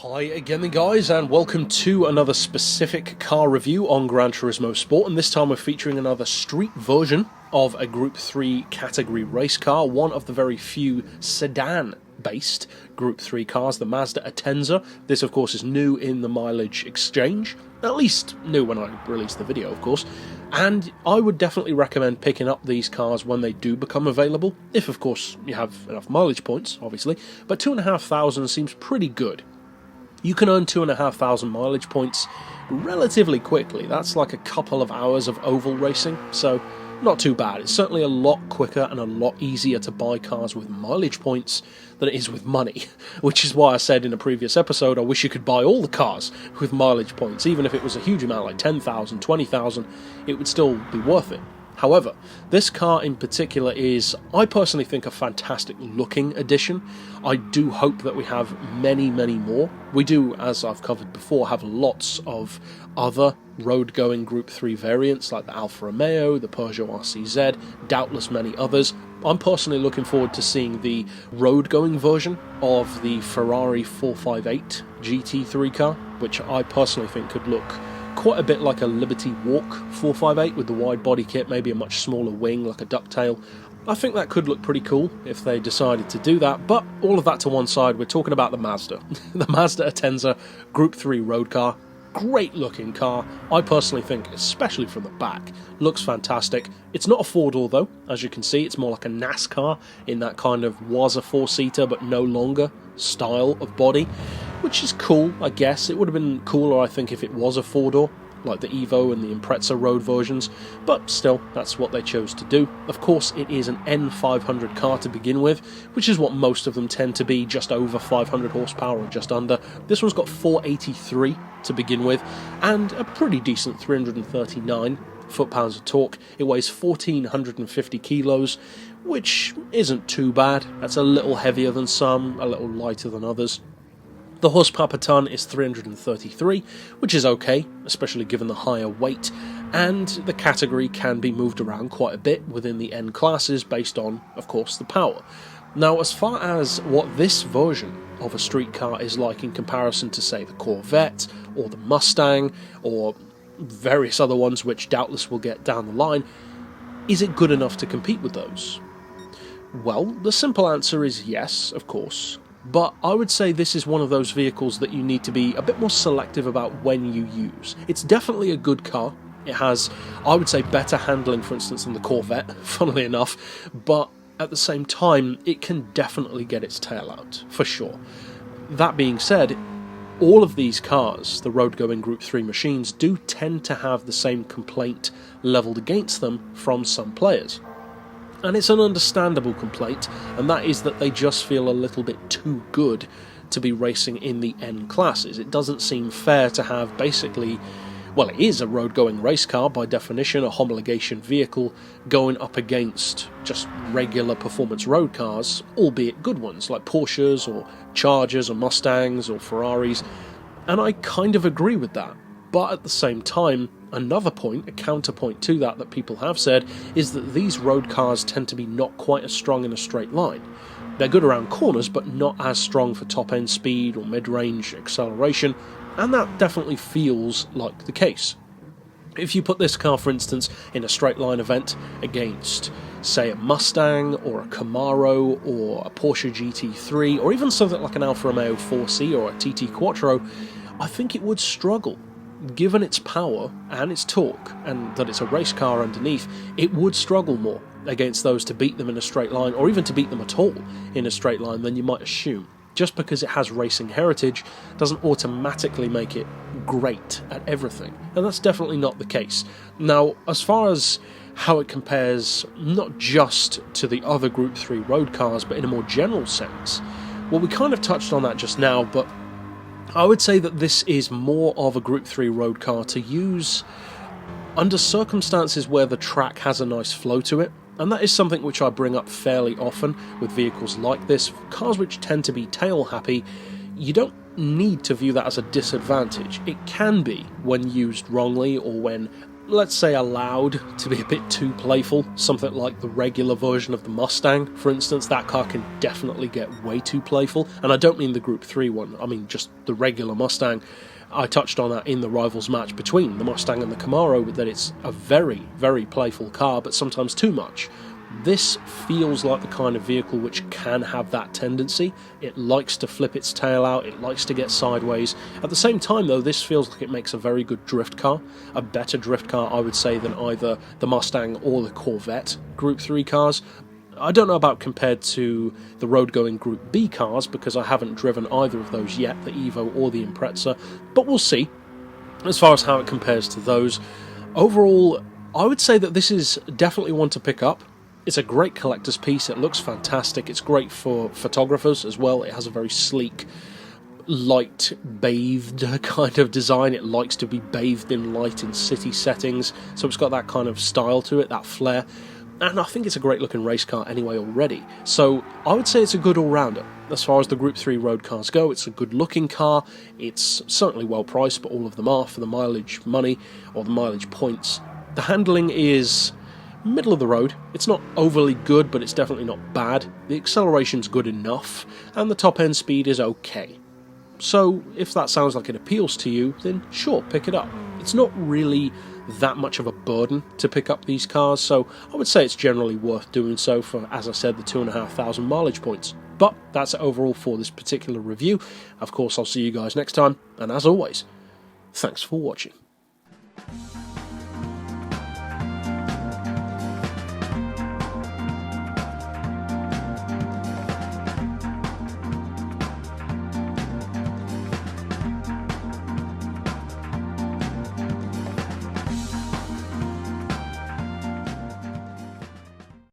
Hi again then guys, and welcome to another specific car review on Gran Turismo SPORT, and this time we're featuring another street version of a Group 3 category race car, one of the very few sedan-based Group 3 cars, the Mazda Atenza. This of course is new in the mileage exchange, at least new when I released the video of course, and I would definitely recommend picking up these cars when they do become available, if of course you have enough mileage points, obviously, but 2,500 seems pretty good. You can earn 2,500 mileage points relatively quickly. That's like a couple of hours of oval racing, so not too bad. It's certainly a lot quicker and a lot easier to buy cars with mileage points than it is with money, which is why I said in a previous episode I wish you could buy all the cars with mileage points. Even if it was a huge amount, like 10,000, 20,000, it would still be worth it. However, this car in particular is, I personally think, a fantastic looking addition. I do hope that we have many, many more. We do, as I've covered before, have lots of other road-going Group 3 variants like the Alfa Romeo, the Peugeot RCZ, doubtless many others. I'm personally looking forward to seeing the road-going version of the Ferrari 458 GT3 car, which I personally think could look quite a bit like a Liberty Walk 458 with the wide body kit, maybe a much smaller wing like a ducktail. I think that could look pretty cool if they decided to do that, but all of that to one side, we're talking about the Mazda. The Mazda Atenza Group 3 road car. Great looking car. I personally think, especially from the back, looks fantastic. It's not a four-door though, as you can see. It's more like a NASCAR in that kind of was a four-seater but no longer style of body, which is cool, I guess. It would have been cooler, I think, if it was a four-door, like the Evo and the Impreza road versions, but still, that's what they chose to do. Of course, it is an N500 car to begin with, which is what most of them tend to be, just over 500 horsepower or just under. This one's got 483 to begin with, and a pretty decent 339 foot-pounds of torque. It weighs 1,450 kilos, which isn't too bad. That's a little heavier than some, a little lighter than others. The horsepower per tonne is 333, which is okay, especially given the higher weight, and the category can be moved around quite a bit within the N classes based on, of course, the power. Now, as far as what this version of a street car is like in comparison to, say, the Corvette, or the Mustang, or various other ones which doubtless will get down the line, is it good enough to compete with those? Well, the simple answer is yes, of course. But I would say this is one of those vehicles that you need to be a bit more selective about when you use. It's definitely a good car. It has, I would say, better handling, for instance, than the Corvette, funnily enough, but at the same time, it can definitely get its tail out, for sure. That being said, all of these cars, the road-going Group 3 machines, do tend to have the same complaint levelled against them from some players. And it's an understandable complaint, and that is that they just feel a little bit too good to be racing in the N classes. It doesn't seem fair to have basically, well, it is a road-going race car by definition, a homologation vehicle, going up against just regular performance road cars, albeit good ones, like Porsches or Chargers or Mustangs or Ferraris, and I kind of agree with that. But at the same time, another point, a counterpoint to that people have said, is that these road cars tend to be not quite as strong in a straight line. They're good around corners, but not as strong for top-end speed or mid-range acceleration, and that definitely feels like the case. If you put this car, for instance, in a straight line event against, say, a Mustang or a Camaro or a Porsche GT3, or even something like an Alfa Romeo 4C or a TT Quattro, I think it would struggle. Given its power and its torque, and that it's a race car underneath, it would struggle more against those to beat them in a straight line, or even to beat them at all in a straight line, than you might assume. Just because it has racing heritage doesn't automatically make it great at everything, and that's definitely not the case. Now, as far as how it compares not just to the other Group 3 road cars, but in a more general sense, well, we kind of touched on that just now, but I would say that this is more of a Group 3 road car to use under circumstances where the track has a nice flow to it, and that is something which I bring up fairly often with vehicles like this. Cars which tend to be tail happy, you don't need to view that as a disadvantage. It can be when used wrongly, or when let's say, allowed to be a bit too playful. Something like the regular version of the Mustang, for instance, that car can definitely get way too playful. And I don't mean the Group 3 one, I mean just the regular Mustang. I touched on that in the rivals match between the Mustang and the Camaro, that it's a very, very playful car, but sometimes too much. This feels like the kind of vehicle which can have that tendency. It likes to flip its tail out, it likes to get sideways. At the same time though, this feels like it makes a very good drift car. A better drift car, I would say, than either the Mustang or the Corvette Group 3 cars. I don't know about compared to the road-going Group B cars, because I haven't driven either of those yet, the Evo or the Impreza, but we'll see as far as how it compares to those. Overall, I would say that this is definitely one to pick up. It's a great collector's piece, it looks fantastic, it's great for photographers as well. It has a very sleek, light-bathed kind of design. It likes to be bathed in light in city settings, so it's got that kind of style to it, that flair. And I think it's a great looking race car anyway already. So I would say it's a good all-rounder. As far as the Group 3 road cars go, it's a good looking car. It's certainly well priced, but all of them are for the mileage money, or the mileage points. The handling is middle of the road. It's not overly good, but it's definitely not bad. The acceleration's good enough, and the top end speed is okay. So if that sounds like it appeals to you, then sure, pick it up. It's not really that much of a burden to pick up these cars, so I would say it's generally worth doing so for, as I said, the 2,500 mileage points. But that's it overall for this particular review. Of course, I'll see you guys next time, and as always, thanks for watching.